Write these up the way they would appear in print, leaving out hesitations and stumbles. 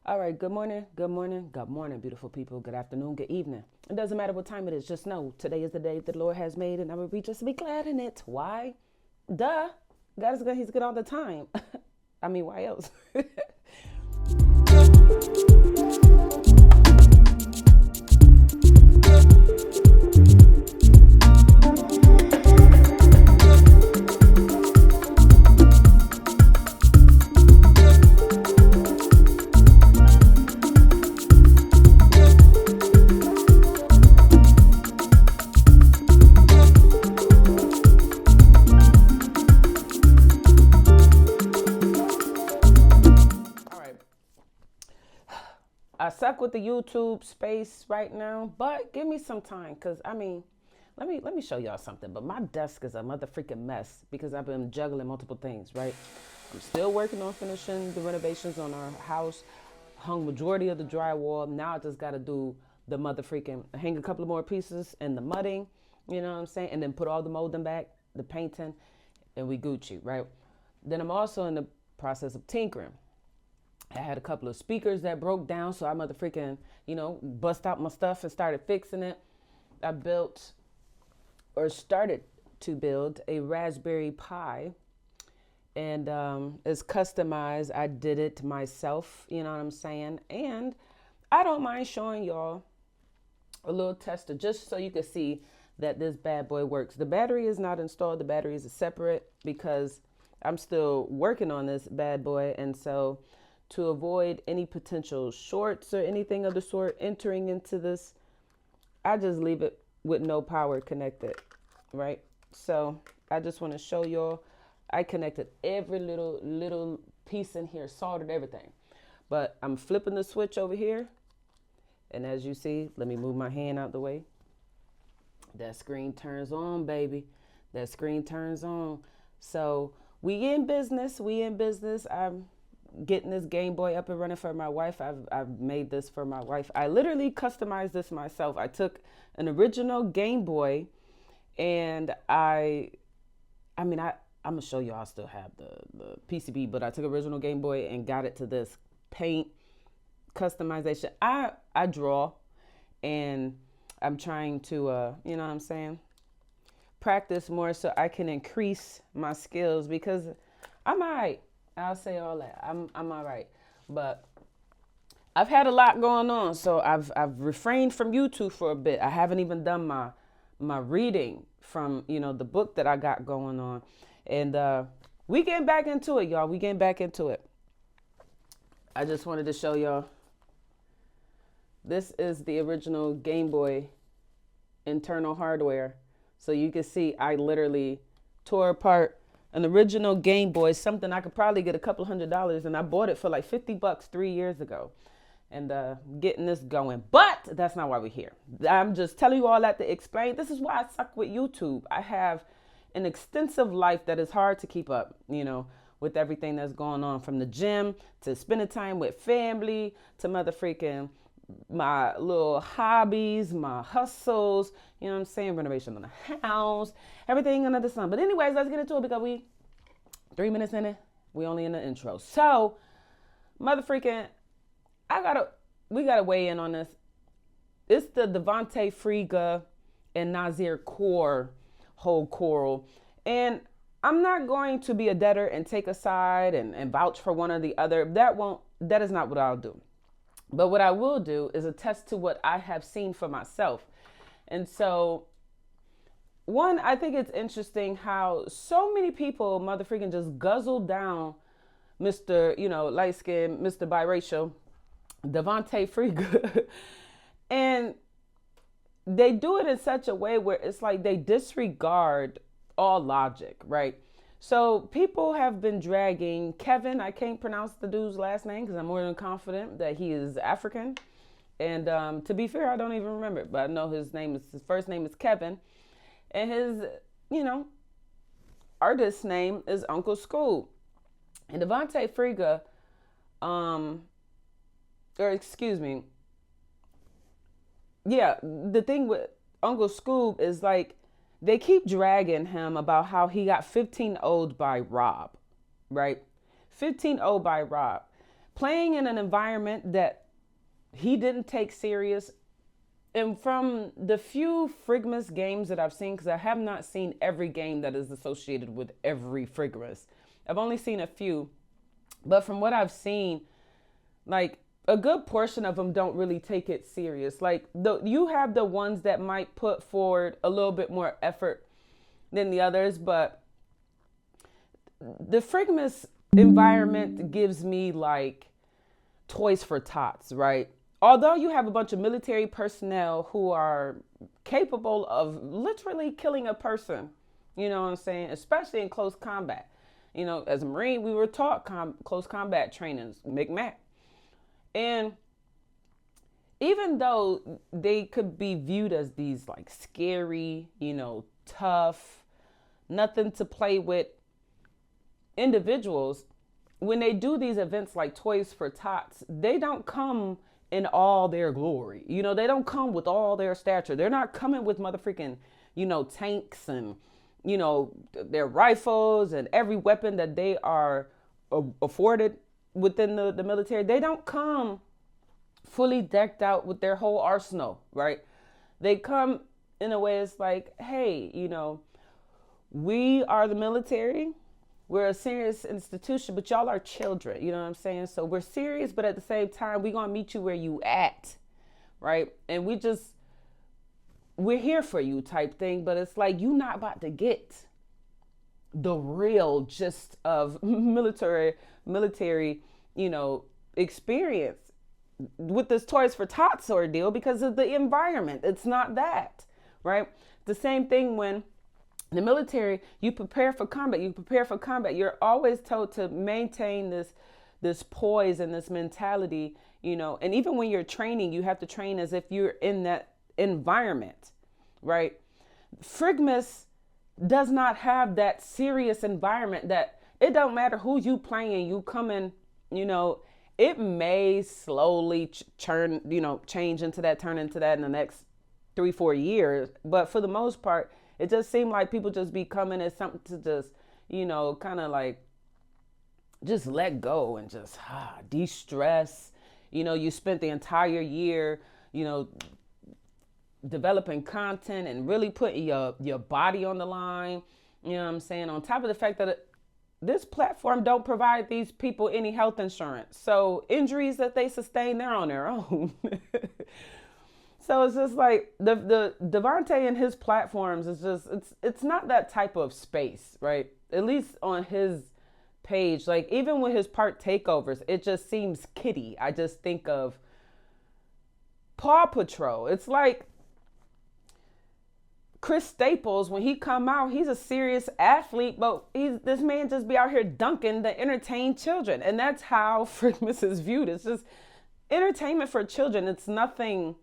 All right, good morning, beautiful people. Good afternoon, good evening. It doesn't matter what time it is. Just know today is the day that the Lord has made, and I will just be glad in it. Why? Duh. God is good. He's good all the time. I mean, why else? All right. I suck with the YouTube space right now, but give me some time, cause I mean, let me show y'all something. But my desk is a mother freaking mess because I've been juggling multiple things. Right, I'm still working on finishing the renovations on our house. Hung majority of the drywall. Now I just gotta do the mother freaking hang a couple of more pieces and the mudding. You know what I'm saying? And then put all the molding back, the painting, and we Gucci. Right. Then I'm also in the process of tinkering. I had a couple of speakers that broke down, so I mother freaking, bust out my stuff and started fixing it. I built or started to build a Raspberry Pi, and it's customized. I did it myself, you know what I'm saying? And I don't mind showing y'all a little tester just so you can see that this bad boy works. The battery is not installed. The battery is separate because I'm still working on this bad boy, and so to avoid any potential shorts or anything of the sort entering into this, I just leave it with no power connected, right? So I just want to show y'all I connected every little piece in here, soldered everything. But I'm flipping the switch over here, and as you see, let me move my hand out the way. That screen turns on, baby. That screen turns on. So we in business. I'm getting this Game Boy up and running for my wife. I've made this for my wife. I literally customized this myself. I took an original Game Boy, and I'm gonna show you. I still have the PCB, but I took original Game Boy and got it to this paint customization. I draw, and I'm trying to you know what I'm saying, practice more so I can increase my skills because I'm all right. I'll say all that. I'm all right. But I've had a lot going on, so I've refrained from YouTube for a bit. I haven't even done my reading from, the book that I got going on. And we getting back into it, y'all. We getting back into it. I just wanted to show y'all. This is the original Game Boy internal hardware. So you can see I literally tore apart an original Game Boy, something I could probably get a couple $100, and I bought it for like $50 3 years ago, and getting this going. But that's not why we're here. I'm just telling you all that to explain. This is why I suck with YouTube. I have an extensive life that is hard to keep up, with everything that's going on, from the gym to spending time with family to mother freaking my little hobbies, my hustles, you know what I'm saying, renovation on the house, everything under the sun. But anyways, let's get into it because we 3 minutes in it, we only in the intro. So, mother freaking, we gotta weigh in on this. It's the Devante Friga and Nazir Core whole coral. And I'm not going to be a debtor and take a side and vouch for one or the other. That is not what I'll do. But what I will do is attest to what I have seen for myself. And so, one, I think it's interesting how so many people mother freaking just guzzle down Mr., light skinned, Mr. Biracial, Devante Friga. And they do it in such a way where it's like they disregard all logic, right? So people have been dragging Kevin. I can't pronounce the dude's last name because I'm more than confident that he is African. And to be fair, I don't even remember it, but I know his first name is Kevin. And his, artist name is Uncle Scoob. And Devante Friga, the thing with Uncle Scoob is like, they keep dragging him about how he got 15 0'd by Rob, right? 15 0 by Rob. playing in an environment that he didn't take serious. And from the few Frigmas games that I've seen, because I have not seen every game that is associated with every Frigmas. I've only seen a few. But from what I've seen, like a good portion of them don't really take it serious. Like you have the ones that might put forward a little bit more effort than the others. But the Frigmas environment gives me like Toys for Tots, right? Although you have a bunch of military personnel who are capable of literally killing a person, you know what I'm saying? Especially in close combat. You know, as a Marine, we were taught close combat trainings, McMac. And even though they could be viewed as these like scary, you know, tough, nothing to play with individuals, when they do these events like Toys for Tots, they don't come in all their glory. You know, they don't come with all their stature. They're not coming with motherfucking, you know, tanks and, you know, their rifles and every weapon that they are afforded within the military. They don't come fully decked out with their whole arsenal, right? They come in a way it's like, hey, you know, we are the military. We're a serious institution, but y'all are children, you know what I'm saying? So we're serious, but at the same time, we're going to meet you where you at, right? And we're here for you type thing, but it's like, you not about to get the real gist of military, you know, experience with this Toys for Tots ordeal because of the environment. It's not that, right? The same thing when in the military, you prepare for combat. You're always told to maintain this poise and this mentality, you know, and even when you're training, you have to train as if you're in that environment, right? Frigmas does not have that serious environment that it don't matter who you playing, you come in, you know, it may slowly turn into that in the next 3-4 years. But for the most part, it just seemed like people just be coming as something to just, you know, kind of like just let go and just de-stress. You know, you spent the entire year, you know, developing content and really putting your body on the line. You know what I'm saying? On top of the fact that this platform don't provide these people any health insurance. So injuries that they sustain, they're on their own. So it's just like the Devontae and his platforms is just, it's not that type of space, right? At least on his page, like even with his part takeovers, it just seems kiddie. I just think of Paw Patrol. It's like Chris Staples, when he come out, he's a serious athlete, but this man just be out here dunking to entertain children. And that's how Frigmas is viewed. It's just entertainment for children. It's nothing.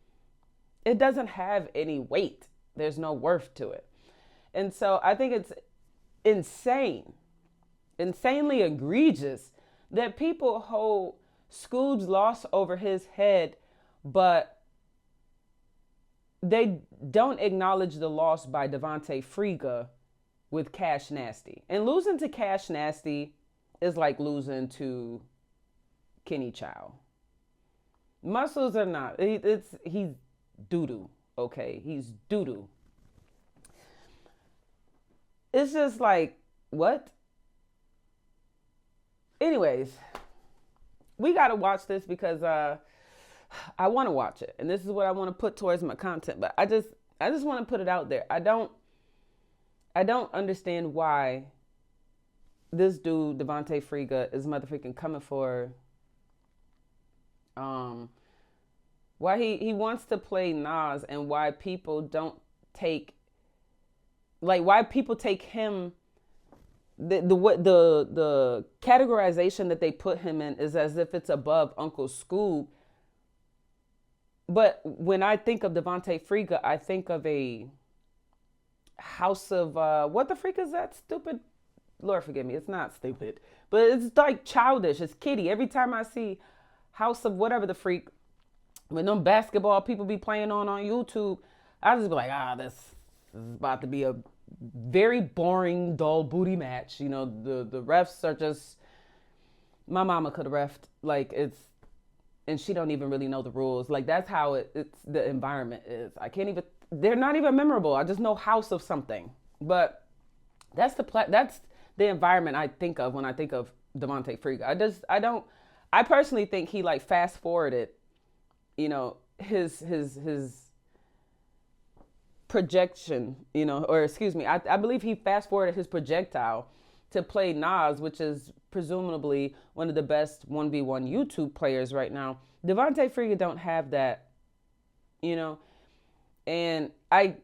It doesn't have any weight. There's no worth to it. And so I think it's insanely egregious that people hold Scoob's loss over his head, but they don't acknowledge the loss by Devontae Friga with Cash Nasty. And losing to Cash Nasty is like losing to Kenny Chow. Muscles are not. He's doo-doo, okay? He's doo-doo. It's just like, what? Anyways, we got to watch this because I want to watch it. And this is what I want to put towards my content. But I just want to put it out there. I don't understand why this dude, Devontae Friga, is motherfucking coming for why he wants to play Nas and why people don't take, like, why people take him, the categorization that they put him in is as if it's above Uncle Scoob. But when I think of Devontae Friga, I think of a house of, what the freak is that? Stupid? Lord forgive me, it's not stupid. But it's like childish, it's kiddie. Every time I see house of whatever the freak, when them basketball people be playing on YouTube, I just be like, this is about to be a very boring, dull booty match. You know, the refs are just my mama could have refed. Like, it's, and she don't even really know the rules. Like, that's how it's the environment is. I can't even, they're not even memorable. I just know house of something. But that's the environment I think of when I think of Devontae Friga. I personally think he like fast forwarded, you know, his projection, you know, or excuse me, I believe he fast forwarded his projectile to play Nas, which is presumably one of the best 1v1 YouTube players right now. Devontae Friga don't have that, you know, and I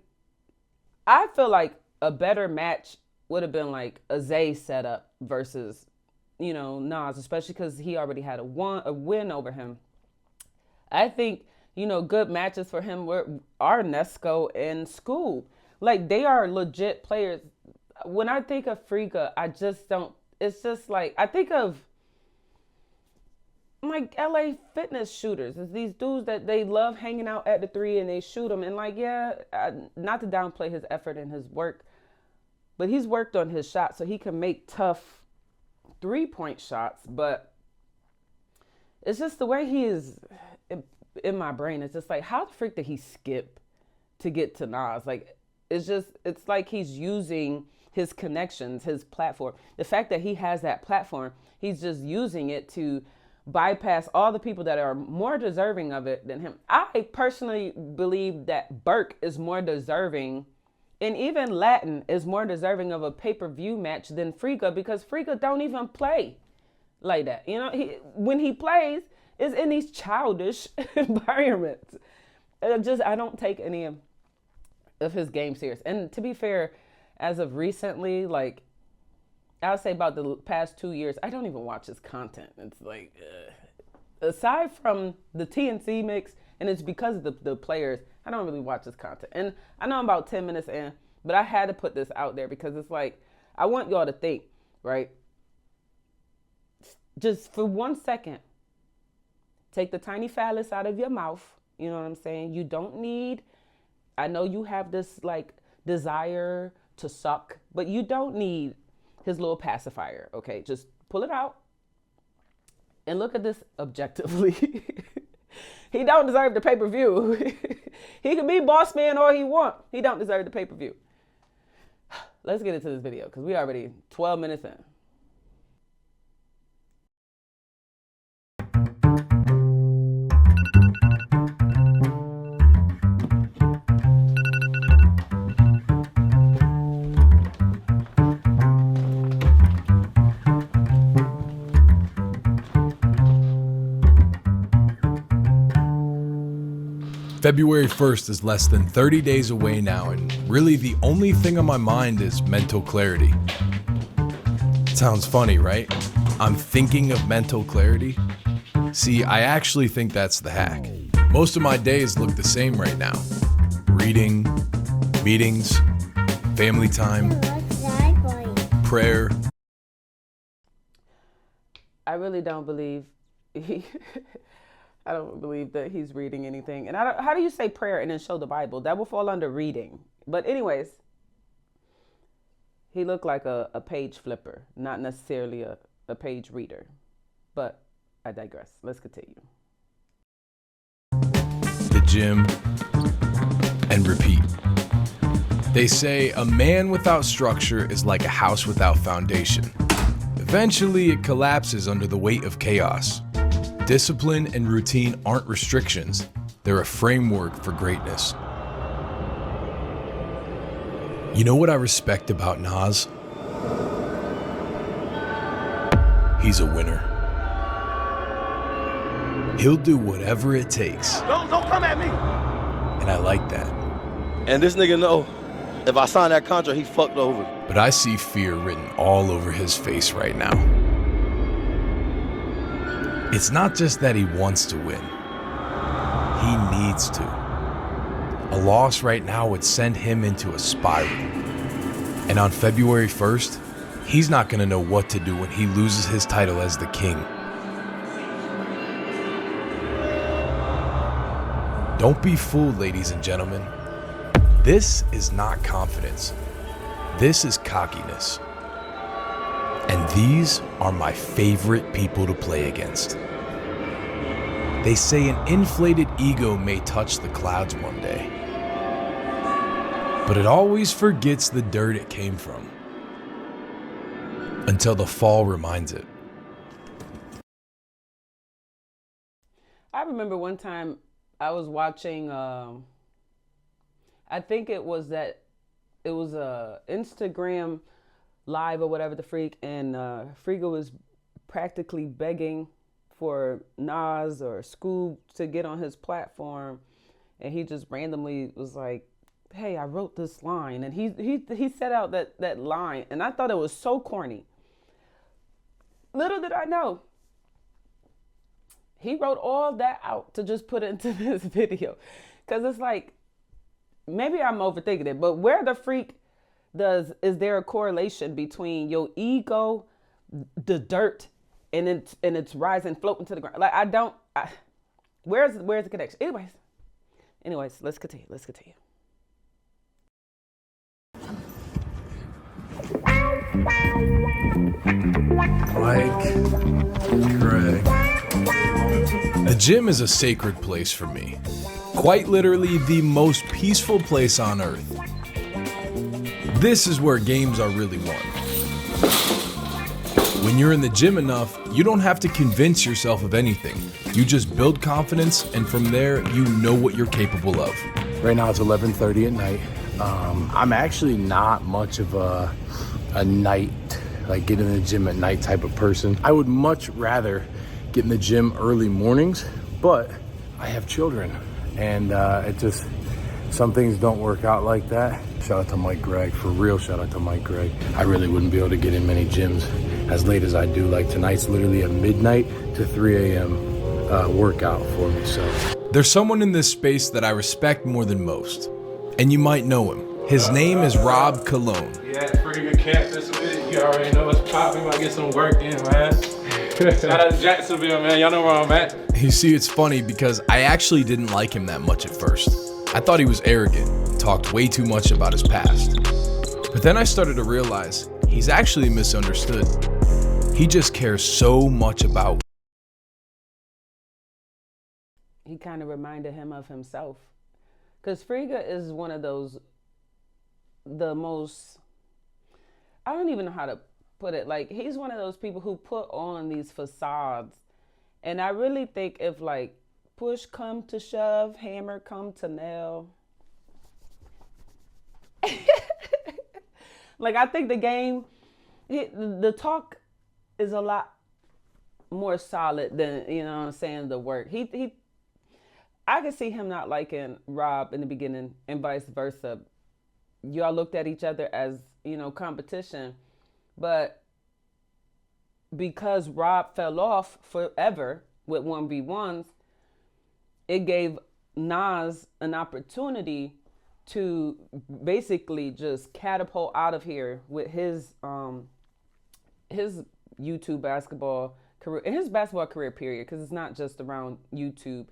feel like a better match would have been like a Zay setup versus, you know, Nas, especially because he already had a win over him. I think, you know, good matches for him are Nesco and Scoob. Like, they are legit players. When I think of Friga, I just don't, it's just like, I think of like LA fitness shooters. It's these dudes that they love hanging out at the three and they shoot them. And like, yeah, not to downplay his effort and his work, but he's worked on his shot so he can make tough 3-point shots. But it's just the way he is in my brain. It's just like, how the freak did he skip to get to Nas? Like, it's like he's using his connections, his platform. The fact that he has that platform, he's just using it to bypass all the people that are more deserving of it than him. I personally believe that Burke is more deserving, and even Latin is more deserving of a pay-per-view match than Friga, because Friga don't even play like that. You know, when he plays, is in these childish environments. I don't take any of his game serious. And to be fair, as of recently, like, I would say about the past 2 years, I don't even watch his content. It's like, aside from the TNC mix, and it's because of the players, I don't really watch his content. And I know I'm about 10 minutes in, but I had to put this out there because it's like, I want y'all to think, right? Just for 1 second, take the tiny phallus out of your mouth. You know what I'm saying? You don't need, I know you have this like desire to suck, but you don't need his little pacifier, okay? Just pull it out and look at this objectively. He don't deserve the pay-per-view. He can be boss man all he want. He don't deserve the pay-per-view. Let's get into this video because we already 12 minutes in. February 1st is less than 30 days away now, and really the only thing on my mind is mental clarity. Sounds funny, right? I'm thinking of mental clarity. See, I actually think that's the hack. Most of my days look the same right now. Reading, meetings, family time, prayer. I really don't believe I don't believe that he's reading anything. And how do you say prayer and then show the Bible? That will fall under reading. But anyways, he looked like a page flipper, not necessarily a page reader. But I digress. Let's continue. The gym and repeat. They say a man without structure is like a house without foundation. Eventually, it collapses under the weight of chaos. Discipline and routine aren't restrictions, they're a framework for greatness. You know what I respect about Nas? He's a winner. He'll do whatever it takes. Don't come at me! And I like that. And this nigga know, if I sign that contract, he fucked over. But I see fear written all over his face right now. It's not just that he wants to win. He needs to. A loss right now would send him into a spiral. And on February 1st, he's not gonna know what to do when he loses his title as the king. Don't be fooled, ladies and gentlemen. This is not confidence. This is cockiness. And These are my favorite people to play against. They say an inflated ego may touch the clouds one day, but it always forgets the dirt it came from until the fall reminds it. I remember one time I was watching, I think it was a Instagram live or whatever the freak, and Friga was practically begging for Nas or Scoob to get on his platform, and he just randomly was like, hey, I wrote this line, and he set out that line, and I thought it was so corny. Little did I know, he wrote all that out to just put it into this video. Because it's like, maybe I'm overthinking it, but where the freak is there a correlation between your ego, the dirt, and it's rising, floating to the ground? Like, where's the connection? Anyways, let's continue. Mike, Greg. The gym is a sacred place for me. Quite literally the most peaceful place on earth. This is where games are really won. When you're in the gym enough, you don't have to convince yourself of anything. You just build confidence, and from there, you know what you're capable of. Right now it's 11:30 at night. I'm actually not much of a night, like get in the gym at night type of person. I would much rather get in the gym early mornings, but I have children, and it just, some things don't work out like that. Shout out to Mike Gregg, for real, shout out to Mike Gregg. I really wouldn't be able to get in many gyms as late as I do. Like tonight's literally a midnight to 3 a.m. Workout for me, so. There's someone in this space that I respect more than most, and you might know him. His name is Rob Cologne. Yeah, pretty good campus with it. You already know what's popping. Might get some work in, man. Shout out to Jacksonville, man. Y'all know where I'm at. You see, it's funny because I actually didn't like him that much at first. I thought he was arrogant, talked way too much about his past. But then I started to realize he's actually misunderstood. He just cares so much about. He kind of reminded him of himself. Because Friga is one of those, the most, I don't even know how to put it. Like, he's one of those people who put on these facades. And I really think if, like, push come to shove, hammer come to nail. Like, I think the game, the talk is a lot more solid than, you know what I'm saying, the work. I could see him not liking Rob in the beginning and vice versa. Y'all looked at each other as, you know, competition. But because Rob fell off forever with 1v1s, it gave Nas an opportunity to basically just catapult out of here with his YouTube basketball career, and his basketball career period, because it's not just around YouTube.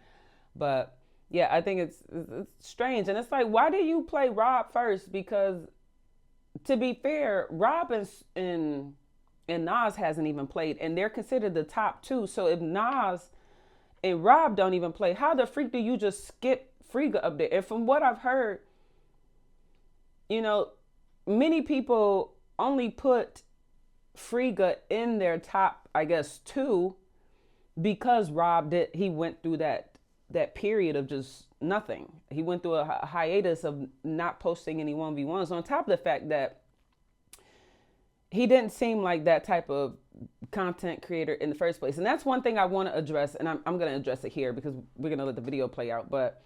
But yeah, I think it's strange. And it's like, why did you play Rob first? Because to be fair, Rob and Nas hasn't even played, and they're considered the top two. So if Nas and Rob don't even play, how the freak do you just skip Friga up there? And from what I've heard, you know, many people only put Friga in their top, I guess, two, because Rob he went through that period of just nothing. He went through a hiatus of not posting any 1v1s, on top of the fact that he didn't seem like that type of content creator in the first place. And that's one thing I want to address, and I'm going to address it here because we're going to let the video play out. But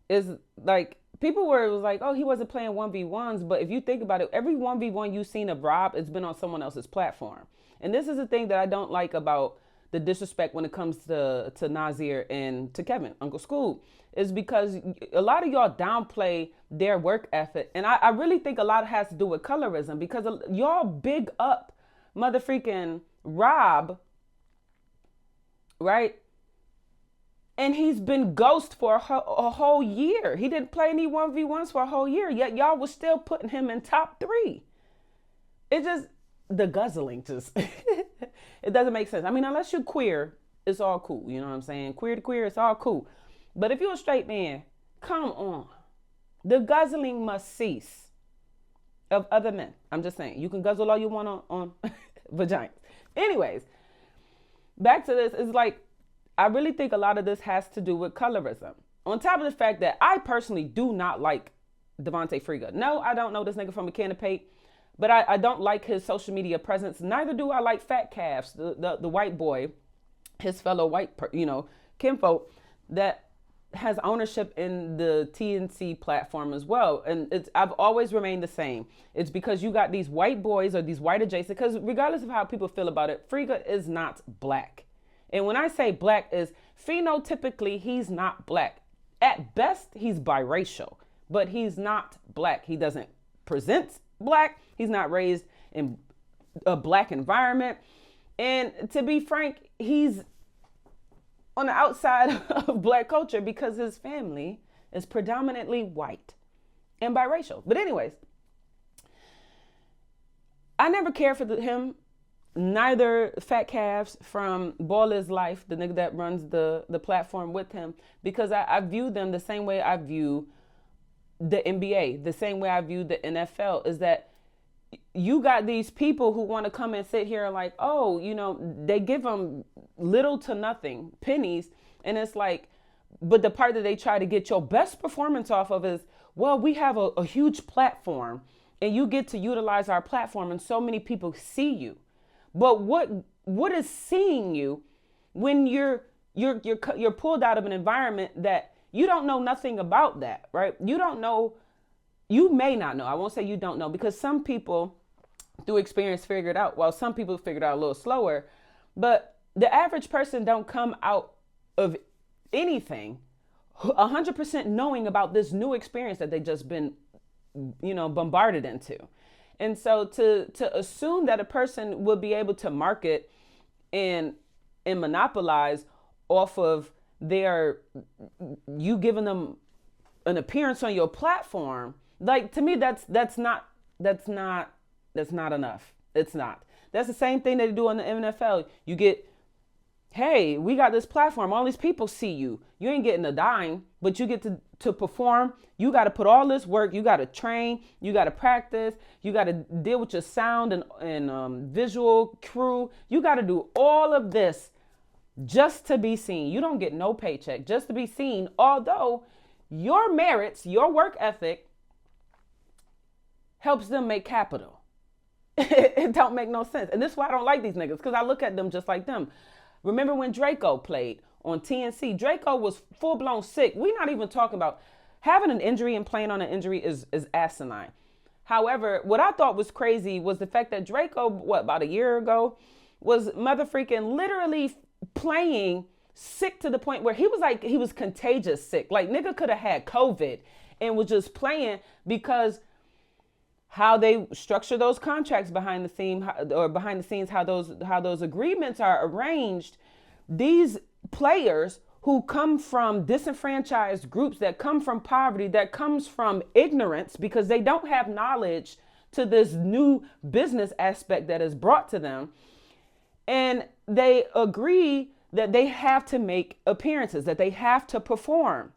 is like, people was like, oh, he wasn't playing 1v1s. But if you think about it, every 1v1 you've seen of Rob, it's been on someone else's platform. And this is the thing that I don't like about the disrespect when it comes to Nasir and to Kevin, Uncle Scoob, is because a lot of y'all downplay their work ethic. And I really think a lot has to do with colorism, because y'all big up mother freaking Rob, right? And he's been ghost for a whole year. He didn't play any 1v1s for a whole year, yet y'all was still putting him in top 3. It just, the guzzling just, it doesn't make sense. I mean, unless you're queer, it's all cool. You know what I'm saying? Queer to queer, it's all cool. But if you're a straight man, come on. The guzzling must cease of other men. I'm just saying, you can guzzle all you want on vaginas. Anyways, back to this, it's like, I really think a lot of this has to do with colorism. On top of the fact that I personally do not like Devontae Friga. No, I don't know this nigga from a can of paint, but I don't like his social media presence. Neither do I like Fat Calves, the white boy, his fellow white, kinfolk that has ownership in the TNC platform as well. And I've always remained the same. It's because you got these white boys or these white adjacent, because regardless of how people feel about it, Friga is not black. And when I say black, is phenotypically, he's not black. At best, he's biracial, but he's not black. He doesn't present black. He's not raised in a black environment. And to be frank, he's on the outside of black culture because his family is predominantly white and biracial. But anyways, I never cared for him, neither Fat Calves from Ballislife, the nigga that runs the platform with him, because I view them the same way I view the NBA, the same way I view the NFL, is that you got these people who want to come and sit here and like, oh, you know, they give them little to nothing, pennies. And it's like, but the part that they try to get your best performance off of is, well, we have a huge platform and you get to utilize our platform and so many people see you. But what is seeing you when you're pulled out of an environment that you don't know nothing about that, right? You don't know. You may not know. I won't say you don't know, because some people through experience figure it out, while some people figure it out a little slower. But the average person don't come out of anything 100% knowing about this new experience that they just been, bombarded into. And so to assume that a person will be able to market and monopolize off of you giving them an appearance on your platform, like, to me, that's not enough. It's not. That's the same thing they do on the NFL. You get, hey, we got this platform. All these people see you. You ain't getting a dime, but you get to perform. You got to put all this work. You got to train. You got to practice. You got to deal with your sound and visual crew. You got to do all of this just to be seen. You don't get no paycheck, just to be seen. Although your merits, your work ethic helps them make capital. It don't make no sense. And this is why I don't like these niggas, because I look at them just like them. Remember when Draco played on TNC? Draco was full-blown sick. We're not even talking about having an injury and playing on an injury is asinine. However, what I thought was crazy was the fact that Draco, about a year ago, was mother freaking literally playing sick to the point where he was contagious sick. Like, nigga could have had COVID and was just playing because how they structure those contracts behind the scenes, how those agreements are arranged. These players who come from disenfranchised groups, that come from poverty, that comes from ignorance because they don't have knowledge to this new business aspect that is brought to them. And they agree that they have to make appearances, that they have to perform.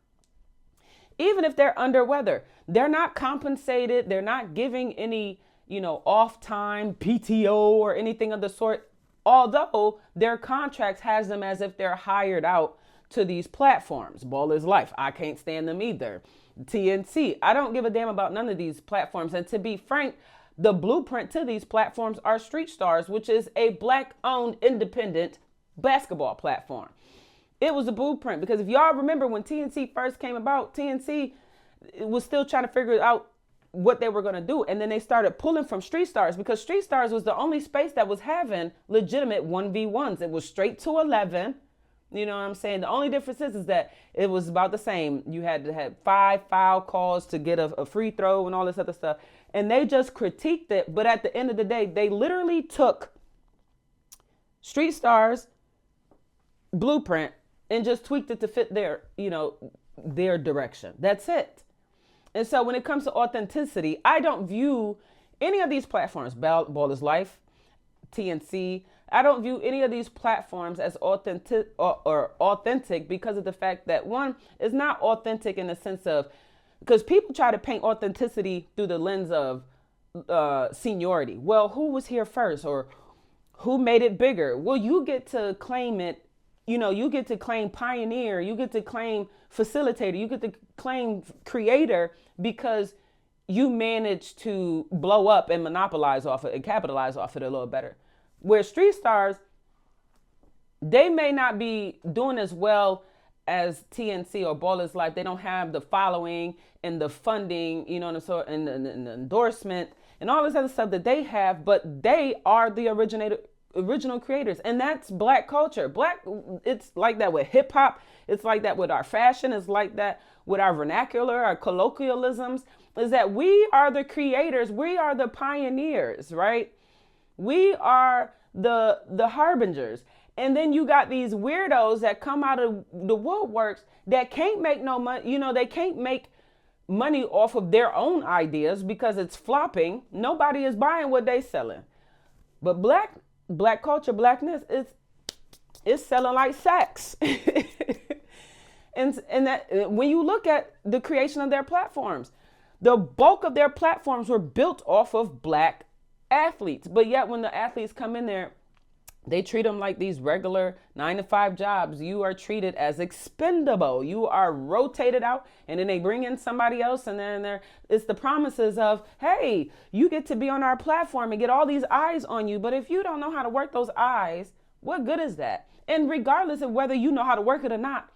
Even if they're under weather, they're not compensated. They're not giving any, off time, PTO or anything of the sort. Although their contracts has them as if they're hired out to these platforms. Ballislife, I can't stand them either. TNC, I don't give a damn about none of these platforms. And to be frank, the blueprint to these platforms are Street Stars, which is a black-owned independent basketball platform. It was a blueprint because if y'all remember when TNC first came about, TNC was still trying to figure out what they were going to do. And then they started pulling from Street Stars because Street Stars was the only space that was having legitimate 1v1s. It was straight to 11. You know what I'm saying? The only difference is that it was about the same. You had to have 5 foul calls to get a free throw and all this other stuff. And they just critiqued it. But at the end of the day, they literally took Street Stars blueprint and just tweaked it to fit their direction. That's it. And so when it comes to authenticity, I don't view any of these platforms, Ballislife, TNC. I don't view any of these platforms as authentic or authentic because of the fact that one is not authentic in the sense of, because people try to paint authenticity through the lens of seniority. Well, who was here first, or who made it bigger? Well, you get to claim it. You know, you get to claim pioneer, you get to claim facilitator, you get to claim creator because you managed to blow up and monopolize off it and capitalize off it a little better. Where street stars, they may not be doing as well as TNC or Ballislife. They don't have the following and the funding, you know, and the endorsement and all this other stuff that they have, but they are the original creators. And that's Black culture. It's like that with hip hop. It's like that with our fashion. It's like that with our vernacular, our colloquialisms, is that we are the creators. We are the pioneers, right? We are the harbingers. And then you got these weirdos that come out of the woodworks that can't make no money. You know, they can't make money off of their own ideas because it's flopping. Nobody is buying what they selling. But black culture, blackness is selling like sex. and that when you look at the creation of their platforms, the bulk of their platforms were built off of Black athletes. But yet when the athletes come in there, they treat them like these regular 9-to-5 jobs. You are treated as expendable. You are rotated out, and then they bring in somebody else, and then it's the promises of, hey, you get to be on our platform and get all these eyes on you. But if you don't know how to work those eyes, what good is that? And regardless of whether you know how to work it or not,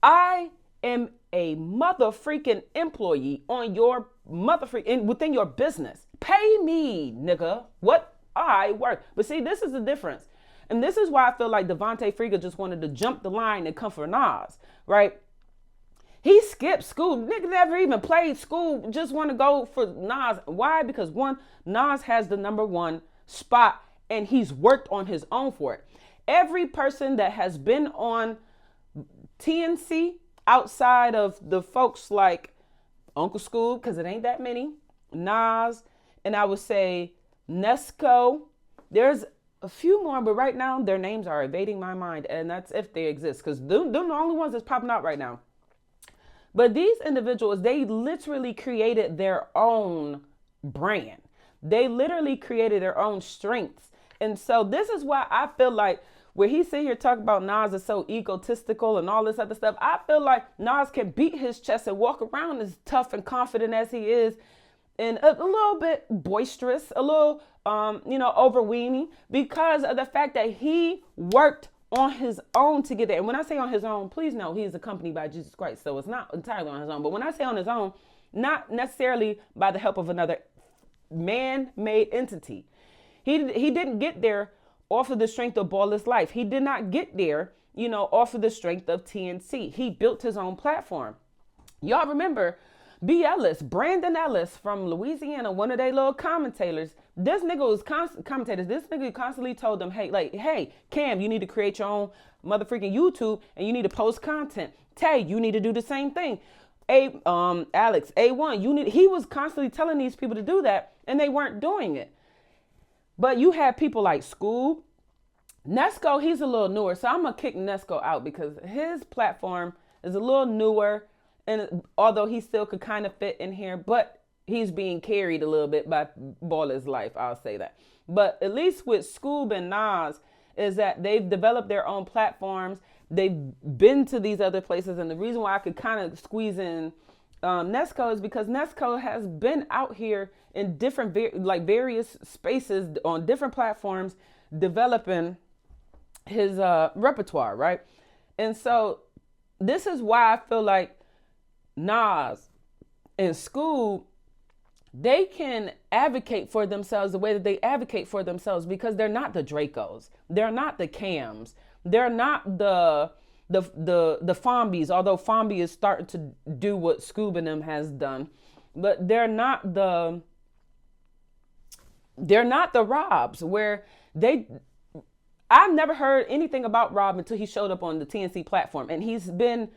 I am a mother freaking employee on your within your business. Pay me, nigga, what I work. But see, this is the difference. And this is why I feel like Devontae Freaka just wanted to jump the line and come for Nas, right? He skipped school. Nigga never even played school. Just want to go for Nas. Why? Because one, Nas has the #1 spot and he's worked on his own for it. Every person that has been on TNC outside of the folks like Uncle Scoob, because it ain't that many, Nas, and I would say Nesco. There's a few more, but right now their names are evading my mind, and that's if they exist, because they're the only ones that's popping out right now. But these individuals, they literally created their own brand. They literally created their own strengths. And so this is why I feel like where he sit here talking about Nas is so egotistical and all this other stuff, I feel like Nas can beat his chest and walk around as tough and confident as he is, and a little bit boisterous, a little, overweening, because of the fact that he worked on his own to get there. And when I say on his own, please know he is accompanied by Jesus Christ. So it's not entirely on his own. But when I say on his own, not necessarily by the help of another man-made entity. He didn't get there off of the strength of Ballislife. He did not get there, off of the strength of TNC. He built his own platform. Y'all remember B. Ellis, Brandon Ellis from Louisiana, one of their little commentators. This nigga was This nigga constantly told them, hey, Cam, you need to create your own motherfucking YouTube and you need to post content. Tay, you need to do the same thing. Alex, A1, he was constantly telling these people to do that, and they weren't doing it. But you had people like Scoob. Nesco, he's a little newer, so I'm going to kick Nesco out because his platform is a little newer, and although he still could kind of fit in here, but he's being carried a little bit by Ballislife, I'll say that. But at least with Scoob and Nas is that they've developed their own platforms. They've been to these other places, and the reason why I could kind of squeeze in Nesco is because Nesco has been out here in different various spaces on different platforms developing his repertoire, right? And so this is why I feel like Nas and Scoob, they can advocate for themselves the way that they advocate for themselves because they're not the Dracos, they're not the Cams, they're not the Fombies, although Fombi is starting to do what Scoob and them has done, but they're not the Robs where I've never heard anything about Rob until he showed up on the TNC platform, and he's been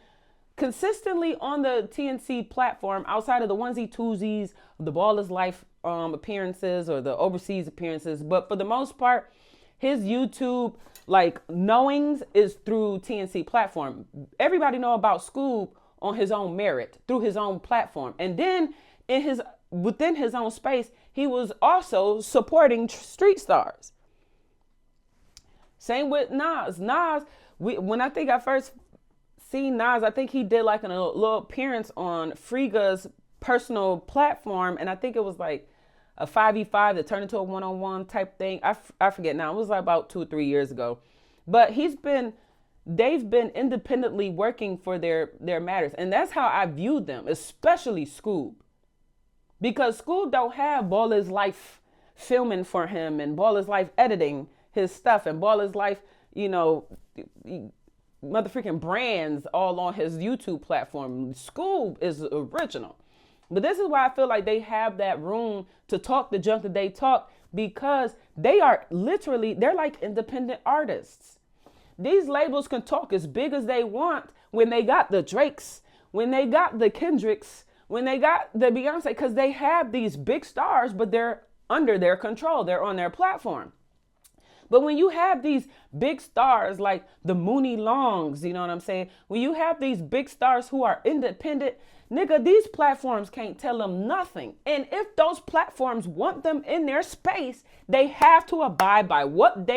consistently on the TNC platform, outside of the onesie twosies, the Ballislife appearances or the overseas appearances. But for the most part, his YouTube like knowings is through TNC platform. Everybody know about Scoob on his own merit through his own platform. And then within his own space, he was also supporting street stars. Same with Nas. When I think I first seen Nas, I think he did like a little appearance on Friga's personal platform. And I think it was like a 5v5 that turned into a one-on-one type thing. I forget now. It was like about 2 or 3 years ago. But they've been independently working for their matters. And that's how I viewed them, especially Scoob. Because Scoob don't have Ballislife filming for him and Ballislife editing his stuff and Ballislife, motherfucking brands all on his YouTube platform. Scoob is original. But this is why I feel like they have that room to talk the junk that they talk, because they are literally, they're like independent artists. These labels can talk as big as they want when they got the Drakes, when they got the Kendricks, when they got the Beyonce, because they have these big stars, but they're under their control. They're on their platform. But when you have these big stars like the Mooney Longs, you know what I'm saying? When you have these big stars who are independent, nigga, these platforms can't tell them nothing. And if those platforms want them in their space, they have to abide by what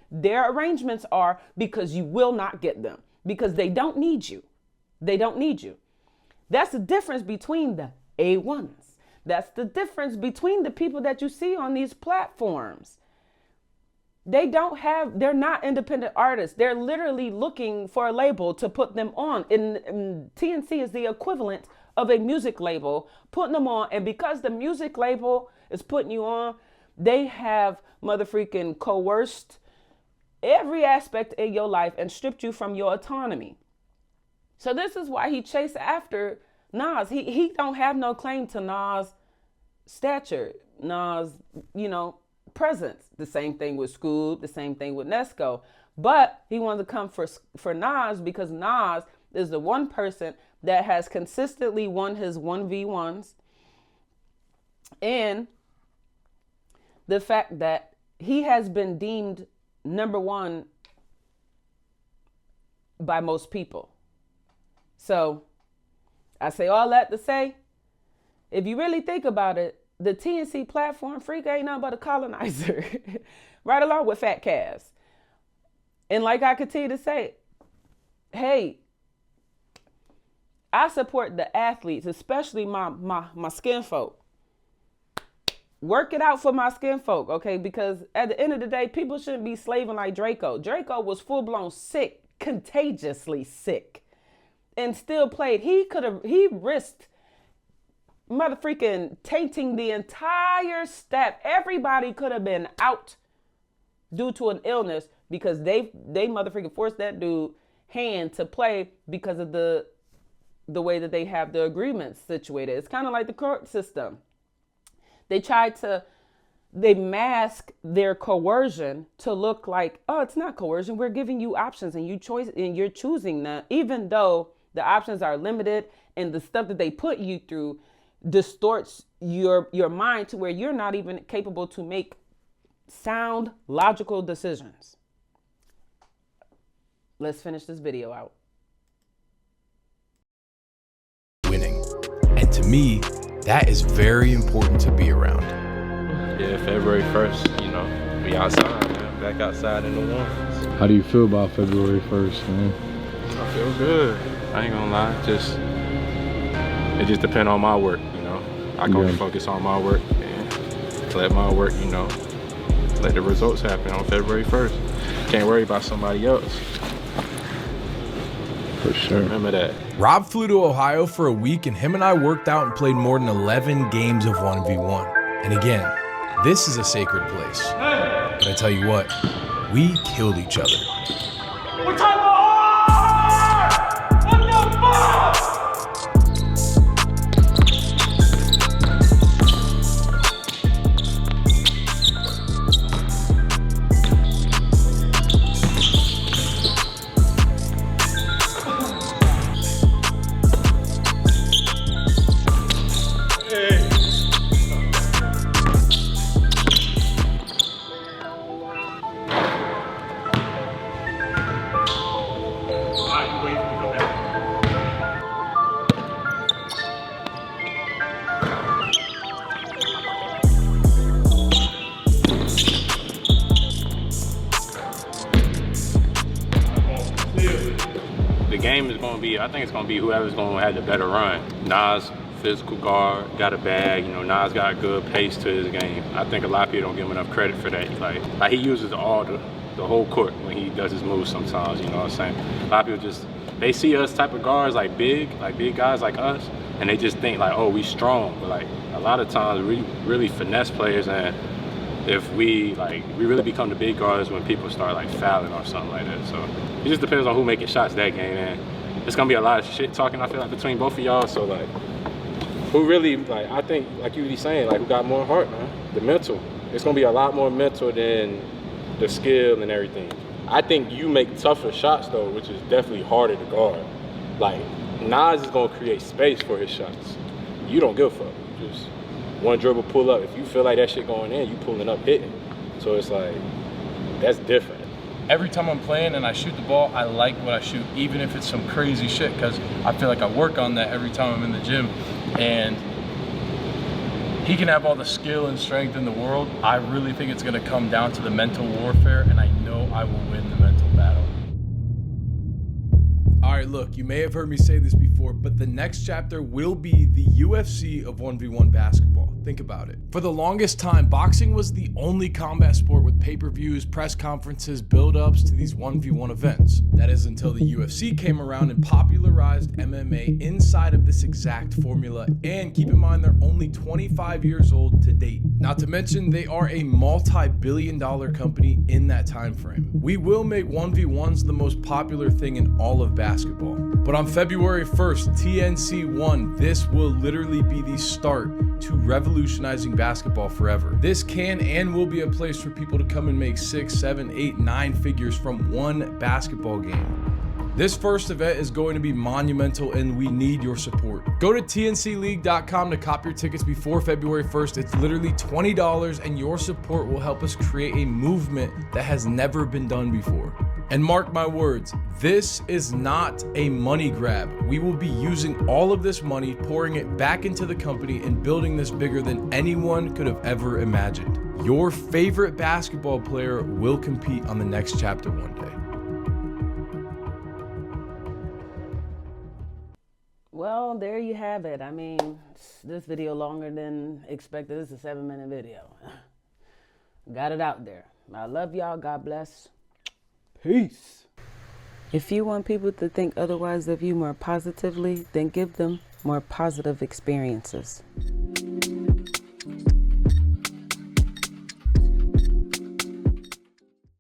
their arrangements are, because you will not get them, because they don't need you. They don't need you. That's the difference between the A1s. That's the difference between the people that you see on these platforms. They're not independent artists. They're literally looking for a label to put them on. And TNC is the equivalent of a music label putting them on. And because the music label is putting you on, they have motherfreaking coerced every aspect in your life and stripped you from your autonomy. So this is why he chased after Nas. He don't have no claim to Nas' stature, Nas, presence. The same thing with Scoob, the same thing with Nesco. But he wanted to come for Nas because Nas is the one person that has consistently won his 1v1s. And the fact that he has been deemed number one by most people. So I say all that to say, if you really think about it, the TNC platform, Freak ain't nothing but a colonizer, right along with Fat Calves. And like I continue to say, hey, I support the athletes, especially my skin folk. Work it out for my skin folk, okay? Because at the end of the day, people shouldn't be slaving like Draco. Draco was full-blown sick, contagiously sick, and still played. He risked motherfreaking tainting the entire step. Everybody could have been out due to an illness because they motherfreaking forced that dude hand to play because of the way that they have the agreements situated. It's kind of like the court system. They mask their coercion to look like, oh, it's not coercion. We're giving you options and you're choosing that, even though the options are limited and the stuff that they put you through distorts your mind to where you're not even capable to make sound, logical decisions. Let's finish this video out. Winning. And to me, that is very important to be around. Yeah, February 1st, we outside, man. Back outside in the ones. How do you feel about February 1st, man? I feel good. I ain't gonna lie. It just depends on my work, I can only focus on my work and let my work, let the results happen on February 1st. Can't worry about somebody else. For sure. Remember that. Rob flew to Ohio for a week and him and I worked out and played more than 11 games of 1v1. And again, this is a sacred place. But I tell you what, we killed each other. What type of art? What the fuck? I think it's gonna be whoever's gonna have the better run. Nas, physical guard, got a bag, you know, Nas got a good pace to his game. I think a lot of people don't give him enough credit for that. Like he uses all the whole court when he does his moves sometimes, you know what I'm saying? A lot of people just, they see us type of guards like big guys like us, and they just think like, oh, we strong. But like a lot of times we really finesse players, and if we really become the big guards when people start like fouling or something like that. So it just depends on who making shots that game, and it's gonna be a lot of shit talking, I feel like, between both of y'all. So like, who really, like, I think, like you be saying, like, who got more heart, man? The mental. It's gonna be a lot more mental than the skill and everything. I think you make tougher shots though, which is definitely harder to guard. Like, Nas is gonna create space for his shots. You don't give a fuck. Just one dribble, pull up. If you feel like that shit going in, you pulling up, hitting. So it's like, that's different. Every time I'm playing and I shoot the ball, I like what I shoot, even if it's some crazy shit, because I feel like I work on that every time I'm in the gym. And he can have all the skill and strength in the world. I really think it's gonna come down to the mental warfare, and I know I will win the mental battle. All right, look, you may have heard me say this before, but the next chapter will be the UFC of 1v1 basketball. Think about it. For the longest time, boxing was the only combat sport with pay-per-views, press conferences, build-ups to these 1v1 events. That is until the UFC came around and popularized MMA inside of this exact formula. And keep in mind, they're only 25 years old to date. Not to mention, they are a multi-billion-dollar company in that time frame. We will make 1v1s the most popular thing in all of basketball. But on February 1st, TNC 1, this will literally be the start to revolutionizing basketball forever. This can and will be a place for people to come and make 6, 7, 8, 9 figures from one basketball game. This first event is going to be monumental, and we need your support. Go to tncleague.com to cop your tickets before February 1st. It's literally $20, and your support will help us create a movement that has never been done before. And mark my words, this is not a money grab. We will be using all of this money, pouring it back into the company and building this bigger than anyone could have ever imagined. Your favorite basketball player will compete on the next chapter one day. Well, there you have it. I mean, this video longer than expected. This is a 7-minute video. Got it out there. I love y'all. God bless. Peace. If you want people to think otherwise of you more positively, then give them more positive experiences.